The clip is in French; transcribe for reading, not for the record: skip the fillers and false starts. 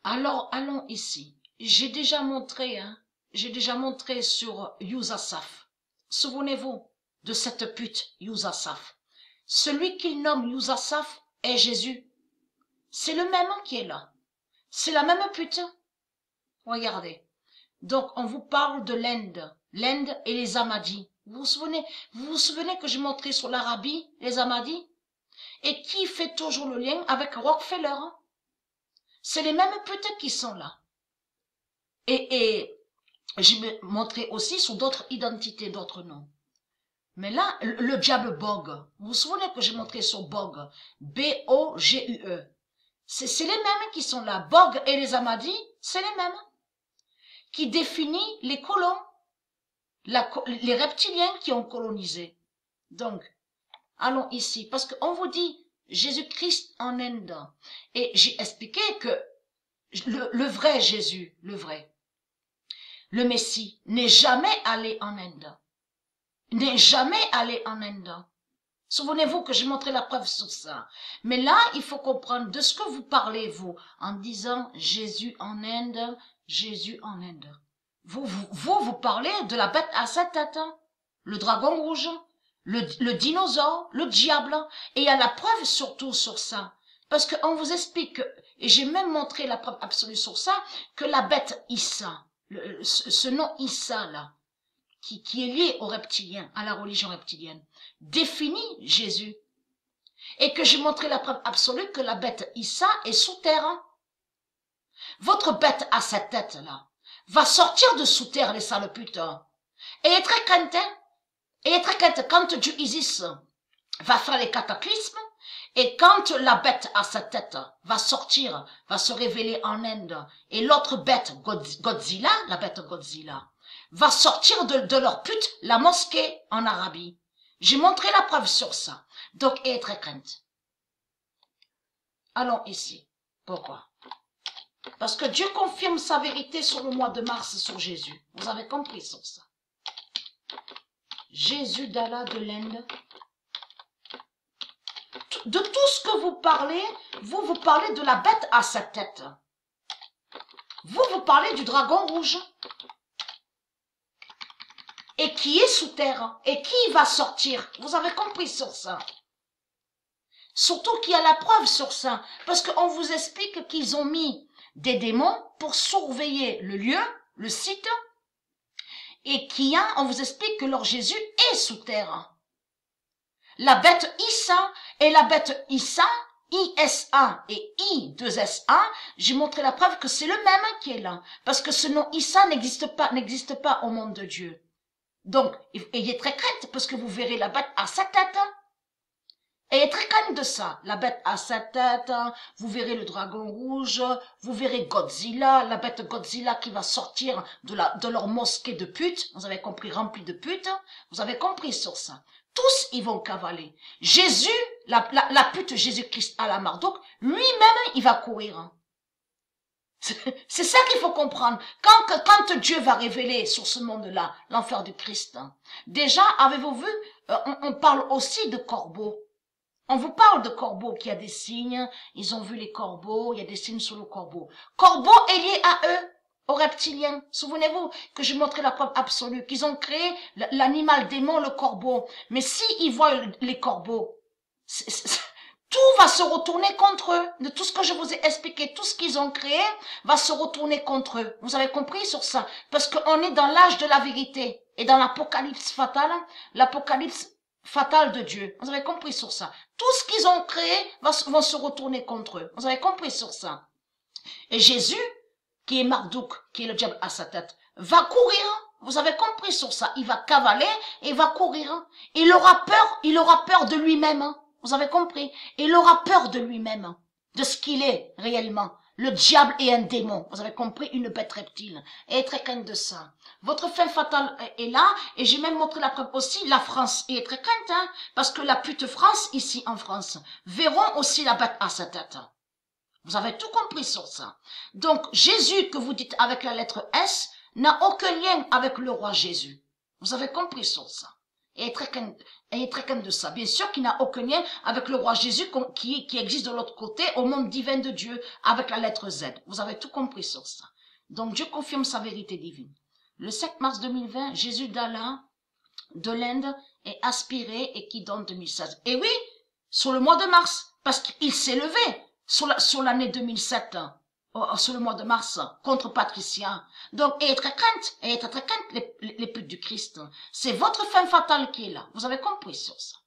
Alors, allons ici. J'ai déjà montré, sur Yousafat. Souvenez-vous de cette pute, Yousafat. Celui qu'il nomme Yousafat est Jésus. C'est le même qui est là. C'est la même pute. Regardez. Donc, on vous parle de l'Inde. L'Inde et les Ahmadis. Vous vous souvenez que j'ai montré sur l'Arabie, les Ahmadis? Et qui fait toujours le lien avec Rockefeller? C'est les mêmes putes qui sont là. Et j'ai montré aussi sur d'autres identités, d'autres noms. Mais là, le diable Bogue. Vous vous souvenez que j'ai montré sur Bogue? B-O-G-U-E. C'est les mêmes qui sont là. Bogue et les Ahmadis, c'est les mêmes. Qui définit les colons. Les reptiliens qui ont colonisé. Donc, allons ici. Parce qu'on vous dit Jésus-Christ en Inde. Et j'ai expliqué que le vrai Jésus, le vrai, le Messie, n'est jamais allé en Inde. N'est jamais allé en Inde. Souvenez-vous que j'ai montré la preuve sur ça. Mais là, il faut comprendre de ce que vous parlez, vous, en disant Jésus en Inde, Jésus en Inde. Vous parlez de la bête à 7 têtes, le dragon rouge, le dinosaure, le diable. Et il y a la preuve surtout sur ça. Parce qu'on vous explique, et j'ai même montré la preuve absolue sur ça, que la bête Issa, ce nom Issa là, qui est lié aux reptiliens, à la religion reptilienne, définit Jésus. Et que j'ai montré la preuve absolue que la bête Issa est sous terre. Votre bête à 7 têtes là, va sortir de sous terre, les sales putes. Et est très crainte, quand Dieu Isis va faire les cataclysmes, et quand la bête à 7 têtes va sortir, va se révéler en Inde, et l'autre bête, Godzilla, la bête Godzilla, va sortir de leur pute, la mosquée en Arabie. J'ai montré la preuve sur ça. Donc, et très crainte. Allons ici. Pourquoi? Parce que Dieu confirme sa vérité sur le mois de mars sur Jésus. Vous avez compris sur ça. Jésus d'Allah de l'Inde. De tout ce que vous parlez, vous parlez de la bête à 7 têtes. Vous parlez du dragon rouge. Et qui est sous terre. Et qui va sortir. Vous avez compris sur ça. Surtout qu'il y a la preuve sur ça. Parce qu'on vous explique qu'ils ont mis des démons pour surveiller le lieu, le site. Et on vous explique que leur Jésus est sous terre. La bête Issa et la bête Issa, I-S-A et I-2-S-A, j'ai montré la preuve que c'est le même qui est là. Parce que ce nom Issa n'existe pas au monde de Dieu. Donc, ayez très crainte parce que vous verrez la bête à sa tête. Ayez très crainte de ça. La bête à sa tête, vous verrez le dragon rouge, vous verrez Godzilla, la bête Godzilla qui va sortir de leur mosquée de putes. Vous avez compris, remplie de putes. Vous avez compris sur ça. Tous, ils vont cavaler. Jésus, la pute Jésus-Christ à la Marduk, lui-même, il va courir. C'est ça qu'il faut comprendre. Quand Dieu va révéler sur ce monde-là l'enfer du Christ, déjà, avez-vous vu, on parle aussi de corbeaux. On vous parle de corbeaux, qu'il y a des signes, ils ont vu les corbeaux, il y a des signes sur le corbeau. Corbeau est lié à eux, aux reptiliens. Souvenez-vous que j'ai montré la preuve absolue, qu'ils ont créé l'animal démon, le corbeau. Mais s'ils voient les corbeaux, tout va se retourner contre eux. De tout ce que je vous ai expliqué, tout ce qu'ils ont créé va se retourner contre eux. Vous avez compris sur ça? Parce qu'on est dans l'âge de la vérité. Et dans l'apocalypse fatale de Dieu. Vous avez compris sur ça? Tout ce qu'ils ont créé vont se retourner contre eux. Vous avez compris sur ça? Et Jésus, qui est Marduk, qui est le diable à sa tête, va courir. Vous avez compris sur ça? Il va cavaler et il va courir. Il aura peur de lui-même. Vous avez compris? Il aura peur de lui-même, de ce qu'il est réellement. Le diable est un démon. Vous avez compris? Une bête reptile. Et très crainte de ça. Votre fin fatale est là. Et j'ai même montré la preuve aussi. La France est très crainte, parce que la pute France, ici en France, verront aussi la bête à sa tête. Vous avez tout compris sur ça. Donc, Jésus que vous dites avec la lettre S n'a aucun lien avec le roi Jésus. Vous avez compris sur ça. Ayez très crainte de ça. Bien sûr qu'il n'a aucun lien avec le roi Jésus qui existe de l'autre côté, au monde divin de Dieu, avec la lettre Z. Vous avez tout compris sur ça. Donc Dieu confirme sa vérité divine. Le 7 mars 2020, Jésus d'Allah, de l'Inde, est aspiré et qui donne 2016. Et oui, sur le mois de mars, parce qu'il s'est levé sur l'année 2007, sur le mois de mars, contre Patricia. Donc, ayez très crainte, les putes du Christ. C'est votre fin fatale qui est là. Vous avez compris sur ça.